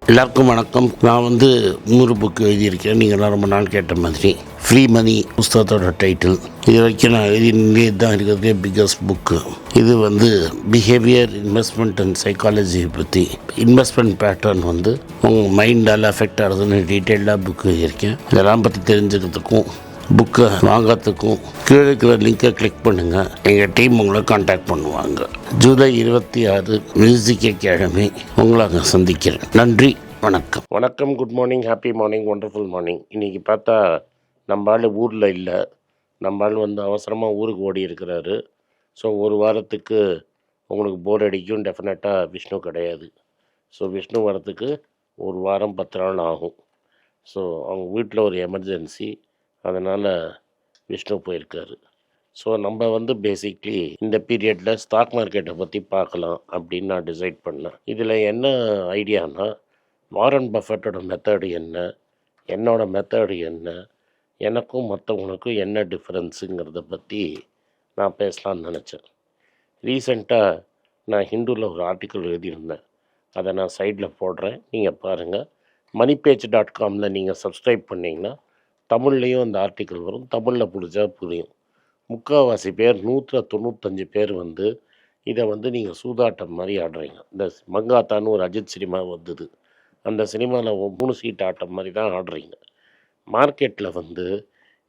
எல்லாருக்கும் வணக்கம். நான் இன்னொரு புக்கு எழுதியிருக்கேன். நீங்கள்லாம் ரொம்ப நாள் கேட்ட மாதிரி ஃப்ரீ மணி புஸ்தகத்தோட டைட்டில். இது வரைக்கும் நான் எழுதினே தான் இருக்கிறதே பிக்கஸ்ட் புக்கு. இது பிஹேவியர், இன்வெஸ்ட்மெண்ட் அண்ட் சைக்காலஜியை பற்றி, இன்வெஸ்ட்மெண்ட் பேட்டர்ன் உங்கள் மைண்டால் அஃபெக்ட் ஆகுதுன்னு டீட்டெயில்டாக புக்கு எழுதியிருக்கேன். இதெல்லாம் பற்றி தெரிஞ்சுக்கிறதுக்கும் புக்கை வாங்கிறதுக்கும் கீழே இருக்கிற லிங்கை கிளிக் பண்ணுங்கள். எங்கள் டீம் உங்களை காண்டாக்ட் பண்ணுவாங்க. ஜூலை 26 மியூசிக் அகாடமி உங்களை அங்கே சந்திக்கிறேன். நன்றி, வணக்கம். வணக்கம், good morning, happy morning, wonderful morning. இன்றைக்கி பார்த்தா நம்ம ஆள் ஊரில் இல்லை. நம்ம ஆள் அவசரமாக ஊருக்கு ஓடி இருக்கிறாரு. ஸோ ஒரு வாரத்துக்கு உங்களுக்கு போர் அடிக்கும். டெஃபினட்டாக விஷ்ணு கிடையாது. ஸோ விஷ்ணு வரத்துக்கு ஒரு வாரம் 10 நாள் ஆகும். ஸோ அவங்க வீட்டில் ஒரு எமர்ஜென்சி, அதனால் விஷ்ணு போயிருக்காரு. ஸோ நம்ம பேசிக்லி இந்த பீரியடில் ஸ்டாக் மார்க்கெட்டை பற்றி பார்க்கலாம் அப்படின்னு நான் டிசைட் பண்ணேன். இதில் என்ன ஐடியானா, வாரன் பஃபெட்டோட மெத்தடு என்ன, என்னோட மெத்தடு என்ன, எனக்கும் மற்றவங்களுக்கும் என்ன டிஃப்ரென்ஸுங்கிறத பற்றி நான் பேசலான்னு நினச்சேன். ரீசெண்டாக நான் ஹிந்துவில் ஒரு ஆர்டிக்கல் எழுதியிருந்தேன். அதை நான் சைடில் போடுறேன், நீங்கள் பாருங்கள். moneypage.comல நீங்கள் சப்ஸ்கிரைப் பண்ணிங்கன்னா தமிழ்லேயும் அந்த ஆர்டிக்கல் வரும். தமிழில் பிடிச்சா புரியும். முக்கால்வாசி பேர் 195 பேர் இதை நீங்கள் சூதாட்டம் மாதிரி ஆடுறீங்க. இந்த மங்காத்தான்னு ஒரு அஜித் சினிமா வந்தது. அந்த சினிமாவில் 3 சீட் ஆட்டம் மாதிரி தான் ஆடுறீங்க. மார்க்கெட்டில்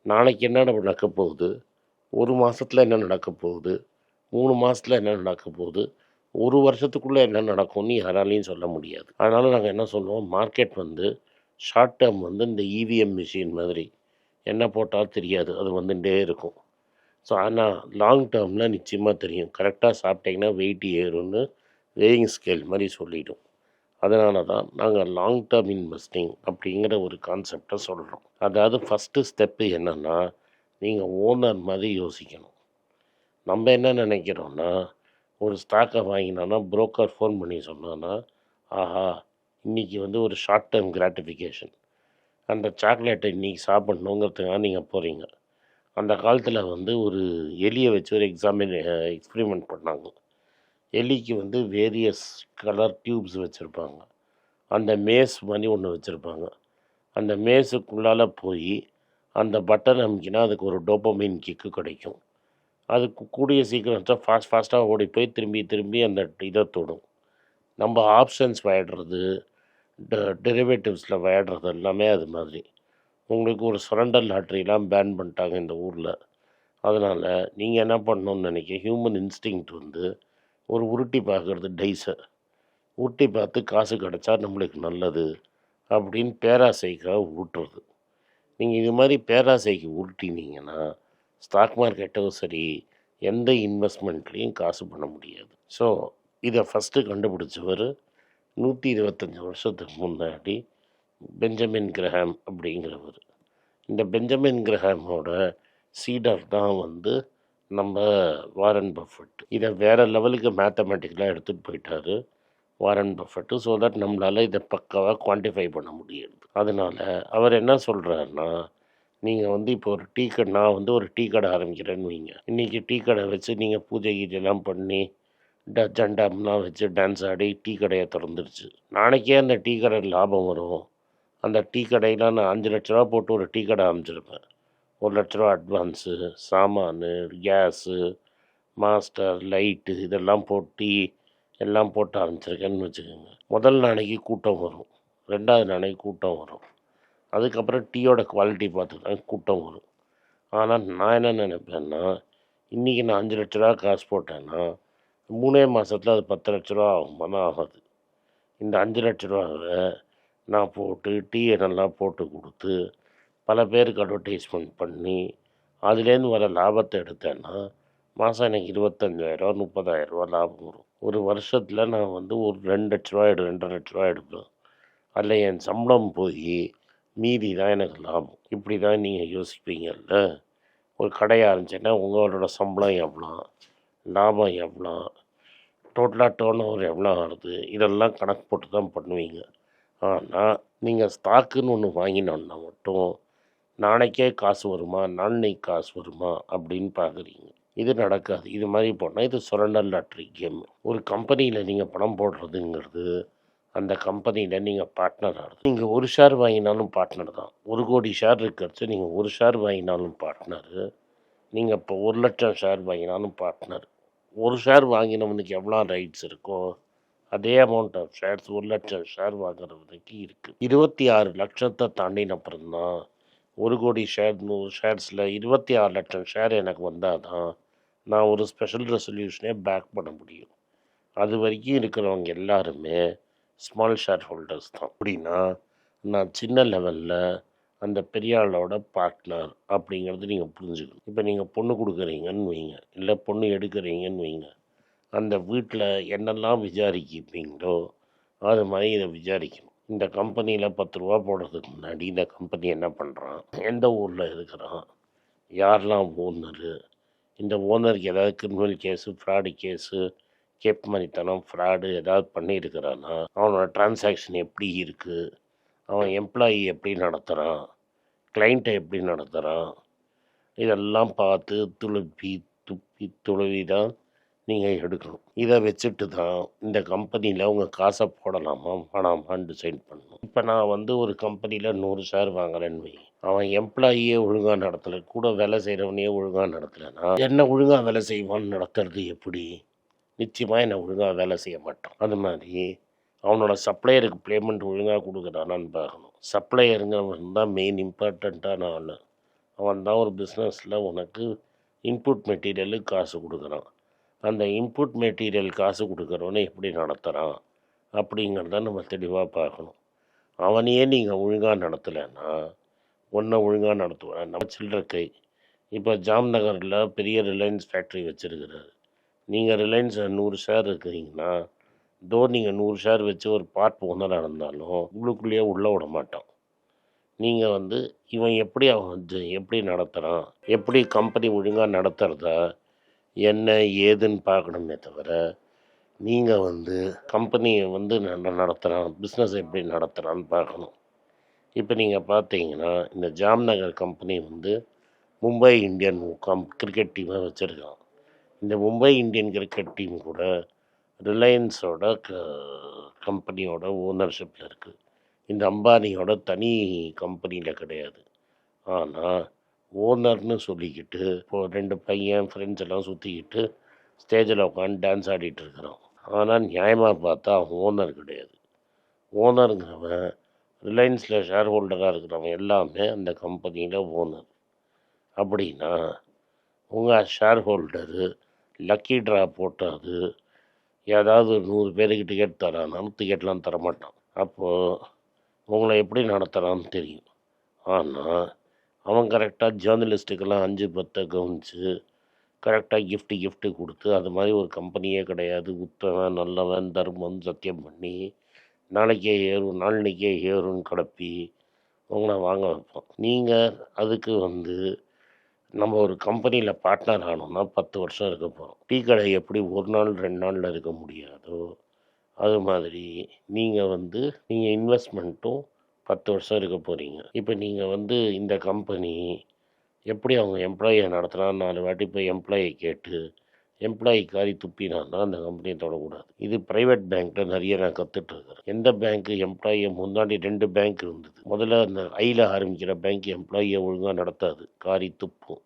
நாளைக்கு என்ன நடக்க போகுது, ஒரு மாதத்தில் என்ன நடக்க போகுது, 3 மாதத்தில் என்ன நடக்க போகுது, ஒரு வருஷத்துக்குள்ளே என்ன நடக்கும்னு யாராலையும் சொல்ல முடியாது. அதனால் நாங்கள் என்ன சொல்லுவோம், மார்க்கெட் ஷார்ட் டேர்ம் இந்த இவிஎம் மிஷின் மாதிரி என்ன போட்டால் தெரியாது, அது வந்துட்டே இருக்கும். ஸோ ஆனால் லாங் டேர்மில் நிச்சயமாக தெரியும். கரெக்டாக சாப்பிட்டிங்கன்னா வெயிட் ஏறும்னு வேயிங் ஸ்கேல் மாதிரி சொல்லிவிடும். அதனால தான் நாங்கள் லாங் டேர்ம் இன்வெஸ்டிங் அப்படிங்கிற ஒரு கான்செப்டை சொல்கிறோம். அதாவது ஃபஸ்ட்டு ஸ்டெப்பு என்னென்னா, நீங்கள் ஓனர் மாதிரி யோசிக்கணும். நம்ம என்ன நினைக்கிறோன்னா, ஒரு ஸ்டாக்கை வாங்கினோன்னா புரோக்கர் ஃபோன் பண்ணி சொன்னோன்னா, ஆஹா இன்றைக்கி ஒரு ஷார்ட் டேர்ம் கிராட்டிஃபிகேஷன், அந்த சாக்லேட்டை இன்றைக்கி சாப்பிட்ணுங்கிறதுக்காக நீங்கள் போகிறீங்க. அந்த காலத்தில் ஒரு எலியை வச்சு ஒரு எக்ஸ்பிரிமெண்ட் பண்ணாங்க. எலிக்கு வேரியஸ் கலர் டியூப்ஸ் வச்சுருப்பாங்க. அந்த மேஸ் மாதிரி ஒன்று வச்சுருப்பாங்க. அந்த மேஸுக்குள்ளால் போய் அந்த பட்டன் அமுக்கினா அதுக்கு ஒரு டோப்பமைன் கிக்கு கிடைக்கும். அதுக்கு கூடிய சீக்கிரம் ஃபாஸ்ட்டாக ஓடி போய் திரும்பி திரும்பி அந்த இதை தொடும். நம்ம ஆப்ஷன்ஸ் விளையாடுறது, டெரிவேட்டிவ்ஸில் விளையாடுறது எல்லாமே அது மாதிரி. உங்களுக்கு ஒரு சரண்டர் லாட்ரிலாம் பேன் பண்ணிட்டாங்க இந்த ஊரில். அதனால் நீங்கள் என்ன பண்ணணுன்னு நினைக்கிறேன், ஹியூமன் இன்ஸ்டிங்க்ட் ஒரு உருட்டி பார்க்குறது, டைஸை உருட்டி பார்த்து காசு கிடச்சா நம்மளுக்கு நல்லது அப்படின்னு பேராசைக்காக ஊட்டுறது. நீங்கள் இது மாதிரி பேராசைக்கு உருட்டினீங்கன்னா ஸ்டாக் மார்க்கெட்டும் சரி, எந்த இன்வெஸ்ட்மெண்ட்லேயும் காசு பண்ண முடியாது. ஸோ இதை ஃபஸ்ட்டு கண்டுபிடிச்சவர் 125 வருஷத்துக்கு முன்னாடி பெஞ்சமின் கிரஹாம் அப்படிங்கிறவர். இந்த பெஞ்சமின் கிரஹாமோட சீடர் தான் நம்ம வாரன் பஃபெட். இதை வேறு லெவலுக்கு மேத்தமெட்டிக்கலாக எடுத்துகிட்டு போயிட்டார் வாரன் பஃபெட்டு. ஸோ தட் நம்மளால் இதை பக்காவாக குவான்டிஃபை பண்ண முடியாது. அதனால் அவர் என்ன சொல்கிறாருன்னா, நீங்கள் இப்போ ஒரு டீ கடை, நான் ஒரு டீ கடை ஆரம்பிக்கிறேன்னு வைங்க. இன்றைக்கி டீ கடை வச்சு நீங்கள் பூஜை கீஜெல்லாம் பண்ணி ஜண்டாம்லாம் வச்சு டான்ஸ் ஆடி டீ கடையை திறந்துருச்சு. நாளைக்கே அந்த டீ கடை லாபம் வரும். அந்த டீ கடையில் நான் 5 லட்ச ரூபா போட்டு ஒரு டீ கடை ஆரம்பிச்சிருப்பேன். 1 லட்ச ரூபா அட்வான்ஸு, சாமான், கேஸு, மாஸ்டர், லைட்டு இதெல்லாம் போட்டு எல்லாம் போட்டு ஆரம்பிச்சிருக்கேன்னு வச்சுக்கோங்க. முதல் நாளைக்கு கூட்டம் வரும், 2வது நாளைக்கு கூட்டம் வரும், அதுக்கப்புறம் டீயோட குவாலிட்டி பார்த்து தான் கூட்டம் வரும். ஆனால் நான் என்ன நினைப்பேன்னா, இன்றைக்கி நான் 5 லட்ச ரூபா காசு போட்டேன்னா 3 மாதத்தில் அது 10 லட்ச ரூபா ஆகுமானா ஆகாது. இந்த 5 லட்ச ரூபாவை நான் போட்டு டீயை நல்லா போட்டு கொடுத்து பல பேருக்கு அட்வர்டைஸ்மெண்ட் பண்ணி அதுலேருந்து வர லாபத்தை எடுத்தேன்னா மாதம் எனக்கு 25,000 30,000 லாபம் வரும். ஒரு வருஷத்தில் நான் ஒரு 2 லட்ச ரூபா 2.5 லட்ச ரூபா எடுப்பேன். அதில் என் சம்பளம் போய் மீதி தான் எனக்கு லாபம். இப்படி தான் நீங்கள் யோசிப்பீங்கல்ல. ஒரு கடையை ஆரம்பிச்சேன்னா உங்களோட சம்பளம் எவ்வளோ, லாபம் எவ்வளோ, டோட்டலாக டேர்ன் ஓவர் எவ்வளோ ஆகுது, இதெல்லாம் கணக்கு போட்டு தான் பண்ணுவீங்க. ஆனால் நீங்கள் ஸ்டாக்குன்னு ஒன்று வாங்கினோன்னா மட்டும் நாளைக்கே காசு வருமா, நாளைக்கு காசு வருமா அப்படின்னு பார்க்குறீங்க. இது நடக்காது. இது மாதிரி போனால் இது சுரண்டல் லாட்ரி கேம். ஒரு கம்பெனியில் நீங்கள் பணம் போடுறதுங்கிறது அந்த கம்பெனியில் நீங்கள் பார்ட்னர் ஆகுது. நீங்கள் ஒரு ஷேர் வாங்கினாலும் பார்ட்னர் தான். 1,00,00,000 ஷேர் இருக்கிறச்சு நீங்கள் ஒரு ஷேர் வாங்கினாலும் பார்ட்னரு. நீங்கள் இப்போ 1,00,000 ஷேர் வாங்கினாலும் பார்ட்னர். ஒரு ஷேர் வாங்கினவனுக்கு எவ்வளோ ரைட்ஸ் இருக்கோ அதே அமௌண்ட் ஆஃப் ஷேர்ஸ் 1,00,000 ஷேர் வாங்குறதுக்கு இருக்குது. 26 லட்சத்தை தாண்டின அப்புறம் தான் 1,00,00,000 ஷேர் 100 ஷேர்ஸில் 26 லட்சம் ஷேர் எனக்கு வந்தால் தான் நான் ஒரு ஸ்பெஷல் ரெசல்யூஷனே பேக் பண்ண முடியும். அது வரைக்கும் இருக்கிறவங்க எல்லாருமே ஸ்மால் ஷேர் ஹோல்டர்ஸ் தான். அப்படின்னா நான் சின்ன லெவலில் அந்த பெரிய ஆளோட பார்ட்னர் அப்படிங்கிறது நீங்கள் புரிஞ்சுக்கணும். இப்போ நீங்கள் பொண்ணு கொடுக்குறீங்கன்னு வைங்க, இல்லை பொண்ணு எடுக்கிறீங்கன்னு வைங்க, அந்த வீட்டில் என்னெல்லாம் விசாரிப்பீங்களோ அது மாதிரி இதை விசாரிக்கணும். இந்த கம்பெனியில் 10 ரூபா போடுறதுக்கு முன்னாடி இந்த கம்பெனி என்ன பண்ணுறான், எந்த ஊரில் இருக்கிறான், யாரெல்லாம் ஓனரு, இந்த ஓனருக்கு ஏதாவது கிரிமினல் கேஸு, ஃப்ராடு கேஸு, கேப் மணித்தனம், ஃப்ராடு ஏதாவது பண்ணியிருக்கிறானா, அவனோட டிரான்சாக்ஷன் எப்படி இருக்குது, அவன் எம்ப்ளாயி எப்படி நடத்துகிறான், கிளைண்ட்டை எப்படி நடத்துகிறான், இதெல்லாம் பார்த்து துளவி தான் நீங்கள் எடுக்கணும். இதை வச்சுட்டு தான் இந்த கம்பெனியில் உங்கள் காசை போடலாமா வேணாமான்னு டிசைட் பண்ணணும். இப்போ நான் ஒரு கம்பெனியில் 100 ஷேர் வாங்குறேன்னு வை, அவன் எம்ப்ளாயியே ஒழுங்காக நடத்தலை, கூட வேலை செய்கிறவனையே ஒழுங்காக நடத்தலைன்னா என்ன ஒழுங்காக வேலை செய்வான்னு நடத்துறது எப்படி? நிச்சயமாக என்னை ஒழுங்காக வேலை செய்ய மாட்டான். அது மாதிரி அவனோட சப்ளையருக்கு பேமெண்ட் ஒழுங்காக கொடுக்குறானான்னு பார்க்கணும். சப்ளையருங்கிறவன் தான் மெயின் இம்பார்ட்டண்ட்டான ஆள். அவன் தான் ஒரு பிஸ்னஸில் உனக்கு இன்புட் மெட்டீரியலுக்கு காசு கொடுக்குறான். அந்த இன்புட் மெட்டீரியல் காசு கொடுக்குறவனை எப்படி நடத்துகிறான் அப்படிங்கிறத நம்ம தெளிவாக பார்க்கணும். அவனையே நீங்கள் ஒழுங்காக நடத்தலைன்னா ஒன்றை ஒழுங்காக நடத்துவேன். நம்ம சில்லற கை. இப்போ ஜாம்நகரில் பெரிய ரிலையன்ஸ் ஃபேக்ட்ரி வச்சுருக்கிறாரு. நீங்கள் ரிலையன்ஸ் 100 ஷேர் இருக்கிறீங்கன்னா நீங்கள் 100 ஷேர் வச்சு ஒரு பார்ட் ஓனராக இருந்தாலும் உள்ளுக்குள்ளேயே உள்ளே விட மாட்டான். நீங்கள் இவன் எப்படி நடத்துகிறான், எப்படி கம்பெனி ஒழுங்காக நடத்துகிறதா என்ன ஏதுன்னு பார்க்கணுமே தவிர நீங்கள் கம்பெனியை நடத்துகிறான், பிஸ்னஸ் எப்படி நடத்துகிறான்னு பார்க்கணும். இப்போ நீங்கள் பார்த்தீங்கன்னா இந்த Jamnagar company Mumbai Indian cricket டீமை வச்சுருக்கான். இந்த மும்பை இந்தியன் கிரிக்கெட் டீம் கூட ரிலையன்ஸோட கம்பெனியோட ஓனர்ஷிப்பில் இருக்குது. இந்த அம்பானியோட தனி கம்பெனியில் கிடையாது. ஆனால் ஓனர்னு சொல்லிக்கிட்டு இப்போது 2 பையன் ஃப்ரெண்ட்ஸ் எல்லாம் சுற்றிக்கிட்டு ஸ்டேஜில் உட்காந்து டான்ஸ் ஆடிட்டு இருக்கிறான். ஆனால் நியாயமாக பார்த்தா அவன் ஓனர் கிடையாது. ஓனருங்கிறவன் ரிலையன்ஸில் ஷேர் ஹோல்டராக இருக்கிறவன் எல்லாமே அந்த கம்பெனியில் ஓனர். அப்படின்னா உங்கள் ஷேர் ஹோல்டரு லக்கி ட்ரா போட்டாது ஏதாவது 100 பேருக்கு டிக்கெட் தரானாலும் டிக்கெட்லாம் தரமாட்டான். அப்போது உங்களை எப்படி நடத்துகிறான்னு தெரியும். ஆனால் அவன் கரெக்டாக ஜேர்னலிஸ்ட்டுக்கெல்லாம் 5-10 கவனித்து கரெக்டாக கிஃப்ட்டு கொடுத்து அது மாதிரி ஒரு கம்பெனியே கிடையாது, உத்தவன் நல்லவன் தர்மம் சத்தியம் பண்ணி நாளைக்கே ஏறும் நாளைக்கே ஏறும்னு கிளப்பி உங்களை வாங்க வைப்போம். நீங்கள் அதுக்கு நம்ம ஒரு கம்பெனியில் பார்ட்னர் ஆனோம்னா 10 வருஷம் இருக்க போகிறோம். டீ கடை எப்படி 1 நாள் 2 நாளில் இருக்க முடியாதோ அது மாதிரி நீங்கள் நீங்கள் இன்வெஸ்ட்மெண்ட்டும் 10 வருஷம் இருக்க போகிறீங்க. இப்போ நீங்கள் இந்த கம்பெனி எப்படி அவங்க எம்ப்ளாயியை நடத்துனா 4 வாட்டி போய் எம்ப்ளாயியை கேட்டு எம்ப்ளாயி காரி துப்பினான்னா அந்த கம்பெனியை தொடக்கூடாது. இது ப்ரைவேட் பேங்க்கில் நிறைய நான் கற்றுட்ருக்கிறேன். எந்த பேங்க்கு எம்ப்ளாயியை முன்னாடி 2 பேங்க் இருந்தது. முதல்ல அந்த ஐயில் ஆரம்பிக்கிற பேங்க் எம்ப்ளாயியை ஒழுங்காக நடத்தாது, காரி துப்பும்.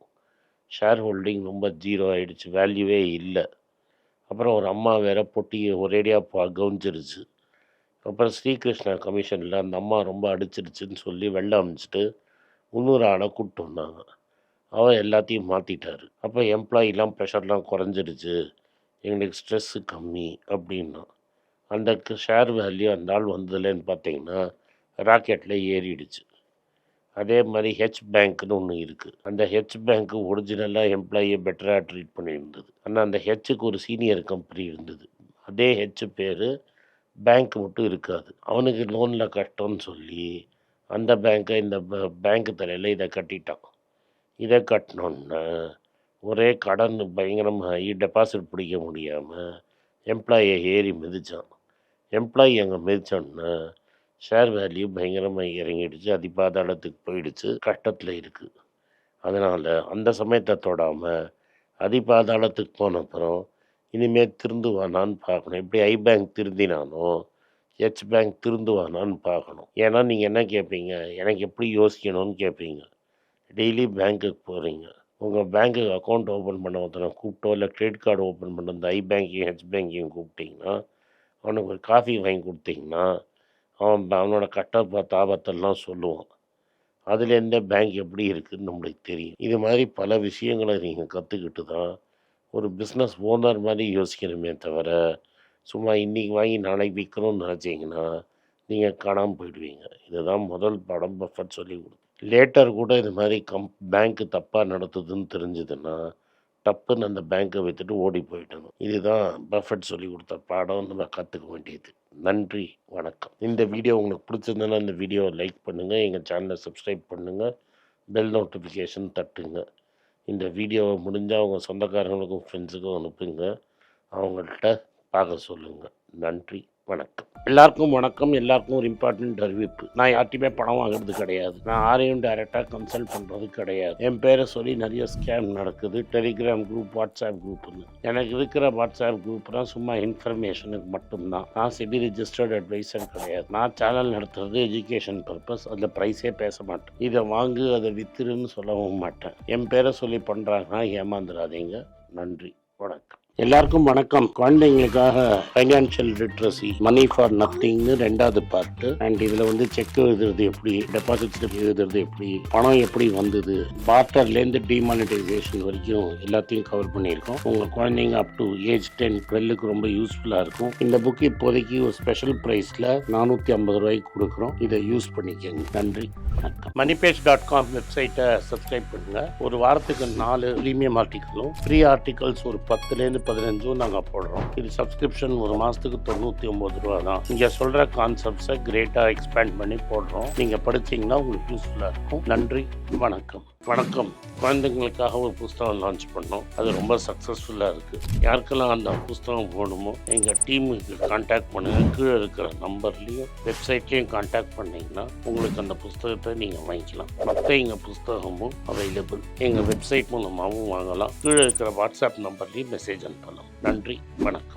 ஷேர் ஹோல்டிங் ரொம்ப 0 ஆகிடுச்சு, வேல்யூவே இல்லை. அப்புறம் ஒரு அம்மா வேறு பொட்டியை ஒரேடியாக கவனிச்சிருச்சு. அப்புறம் ஸ்ரீகிருஷ்ணா கமிஷனில் அந்த அம்மா ரொம்ப அடிச்சிருச்சுன்னு சொல்லி வெளில அமிச்சிட்டு 300 ஆளை கூப்பிட்டு வந்தாங்க. அவர் எல்லாத்தையும் மாற்றிட்டார். அப்போ எம்ப்ளாயிலாம் ப்ரெஷர்லாம் குறைஞ்சிருச்சு, எங்களுக்கு ஸ்ட்ரெஸ்ஸு கம்மி அப்படின்னா அந்த ஷேர் வேல்யூ அந்த ஆள் வந்ததுலேன்னு பார்த்தீங்கன்னா ராக்கெட்டில் ஏறிடுச்சு. அதே மாதிரி ஹெச் பேங்க்னு ஒன்று இருக்குது. அந்த ஹெச் பேங்க்கு ஒரிஜினலாக எம்ப்ளாயியை பெட்டராக ட்ரீட் பண்ணியிருந்தது. ஆனால் அந்த ஹெச்சுக்கு ஒரு சீனியர் கம்பெனி இருந்தது. அதே ஹெச் பேர், பேங்க் மட்டும் இருக்காது. அவனுக்கு லோனில் கட்டோன்னு சொல்லி அந்த பேங்க்கை இந்த பேங்க்கு தலையில் இதை கட்டிட்டான். இதை கட்டினோன்னா ஒரே கடன் பயங்கரமாகி டெபாசிட் பிடிக்க முடியாமல் எம்ப்ளாயியை ஏறி மிதித்தான். எம்ப்ளாயி அங்கே மிதித்தோன்னா ஷேர் வேல்யூ பயங்கரமாக இறங்கிடுச்சு, அதிபாதாளத்துக்கு போயிடுச்சு, கஷ்டத்தில் இருக்குது. அதனால் அந்த சமயத்தை தொடாமல் அதிபாதாளத்துக்கு போன அப்புறம் இனிமேல் திருந்துவானான்னு பார்க்கணும். எப்படி ஐ பேங்க் திருந்தினானோ எச் பேங்க் திருந்துவானான்னு பார்க்கணும். ஏன்னா நீங்கள் என்ன கேட்பீங்க, எனக்கு எப்படி யோசிக்கணும்னு கேட்பீங்க. டெய்லி பேங்க்குக்கு போகிறீங்க, உங்கள் பேங்க்குக்கு அக்கௌண்ட் ஓப்பன் பண்ண ஒருத்தனை கூப்பிட்டோ இல்லை கிரெடிட் கார்டு ஓப்பன் பண்ண இந்த ஐ பேங்க்கையும் ஹெச் பேங்க்கையும் கூப்பிட்டிங்கன்னா, அவனுக்கு ஒரு காஃபி வாங்கி கொடுத்தீங்கன்னா அவனோட தாபத்தெல்லாம் சொல்லுவான். அதுலேருந்தே பேங்க் எப்படி இருக்குதுன்னு நம்மளுக்கு தெரியும். இது மாதிரி பல விஷயங்களை நீங்கள் கற்றுக்கிட்டு தான் ஒரு பிஸ்னஸ் ஓனர் மாதிரி யோசிக்கணுமே தவிர, சும்மா இன்றைக்கி வாங்கி நாளைக்கு விற்கணும்னு நினச்சிங்கன்னா நீங்கள் காணாமல் போயிடுவீங்க. இதுதான் முதல் பாடம் பஃபெட் சொல்லி கொடுத்து. லேட்டர் கூட இது மாதிரி பேங்க்கு தப்பாக நடத்துதுன்னு தெரிஞ்சதுன்னா டப்புன்னு அந்த பேங்க்கை விற்றுட்டு ஓடி போயிடணும். இதுதான் பஃபெட் சொல்லி கொடுத்த பாடம், நம்ம கற்றுக்க வேண்டியது. நன்றி, வணக்கம். இந்த வீடியோ உங்களுக்கு பிடிச்சிருந்ததுன்னா இந்த வீடியோவை லைக் பண்ணுங்கள், எங்கள் சேனலை சப்ஸ்கிரைப் பண்ணுங்கள், பெல் நோட்டிஃபிகேஷன் தட்டுங்க. இந்த வீடியோவை முடிஞ்சால் உங்கள் சொந்தக்காரங்களுக்கும் ஃப்ரெண்ட்ஸுக்கும் அனுப்புங்க, அவங்கள்ட்ட பார்க்க சொல்லுங்கள். நன்றி, வணக்கம். எல்லாருக்கும் வணக்கம். எல்லாருக்கும் ஒரு இம்பார்ட்டண்ட் அறிவிப்பு. நான் யார்ட்டையுமே பணம் வாங்குறது கிடையாது. நான் யாரையும் டைரெக்டாக கன்சல்ட் பண்ணுறது கிடையாது. என் பேரை சொல்லி நிறைய ஸ்கேம் நடக்குது. டெலிகிராம் குரூப், வாட்ஸ்அப் குரூப்னு. எனக்கு இருக்கிற வாட்ஸ்அப் குரூப்னால் சும்மா இன்ஃபர்மேஷனுக்கு மட்டும்தான். நான் செபி ரிஜிஸ்டர்ட் அட்வைசர் கிடையாது. நான் சேனல் நடத்துறது எஜுகேஷன் பர்பஸ். அதில் ப்ரைஸே பேச மாட்டேன். இதை வாங்கு அதை வித்துருன்னு சொல்லவும் மாட்டேன். என் பேரை சொல்லி பண்ணுறாங்கன்னா ஏமாந்துடாதீங்க. நன்றி, வணக்கம். எல்லாருக்கும் வணக்கம். குழந்தைங்களுக்காக ஃபைனான்ஷியல் லிட்ரஸி, மணி ஃபார் நத்திங்னு 2வது பார்ட்டு. அண்ட் இதில் செக் எழுதுறது எப்படி, டெபாசிட் ஸ்லிப் எழுதுறது எப்படி, பணம் எப்படி வந்தது, பார்ட்டர்லேருந்து டிமானிட்டைசேஷன் வரைக்கும் எல்லாத்தையும் கவர் பண்ணியிருக்கோம். உங்கள் குழந்தைங்க அப் டு ஏஜ் 10-12க்கு ரொம்ப யூஸ்ஃபுல்லாக இருக்கும். இந்த புக் இப்போதைக்கு ஒரு ஸ்பெஷல் ப்ரைஸில் 450 ரூபாய்க்கு கொடுக்குறோம். இதை யூஸ் பண்ணிக்கங்க. நன்றி, வணக்கம். moneypage.com வெப்சைட்டை சப்ஸ்கிரைப் பண்ணுங்கள். ஒரு வாரத்துக்கு 4 ப்ரீமியம் ஆர்டிக்கலும் ஃப்ரீ ஆர்டிகல்ஸ் ஒரு 10லேருந்து 15 நாங்கள் போடுறோம். இது சப்ஸ்கிரிப்ஷன் ஒரு மாதத்துக்கு 99 ரூபா தான். இங்கே சொல்கிற கான்செப்ட்ஸை கிரேட்டாக எக்ஸ்பேண்ட் பண்ணி போடுறோம். நீங்கள் படித்தீங்கன்னா உங்களுக்கு யூஸ்ஃபுல்லாக இருக்கும். நன்றி, வணக்கம். வணக்கம். குழந்தைங்களுக்காக ஒரு புஸ்தகம் லான்ச் பண்ணோம். அது ரொம்ப சக்ஸஸ்ஃபுல்லாக இருக்குது. யாருக்கெல்லாம் அந்த புஸ்தகம் போகணுமோ எங்கள் டீமுக்கு கான்டாக்ட் பண்ணுங்கள். கீழே இருக்கிற நம்பர்லேயும் வெப்சைட்லேயும் கான்டாக்ட் பண்ணிங்கன்னா உங்களுக்கு அந்த புஸ்தகத்தை நீங்கள் வாங்கிக்கலாம். மற்ற எங்கள் புஸ்தகமும் அவைலபிள். எங்கள் வெப்சைட் மூலமாகவும் வாங்கலாம். கீழே இருக்கிற வாட்ஸ்அப் நம்பர்லேயும் மெசேஜ் அனுப்பலாம். நன்றி, வணக்கம்.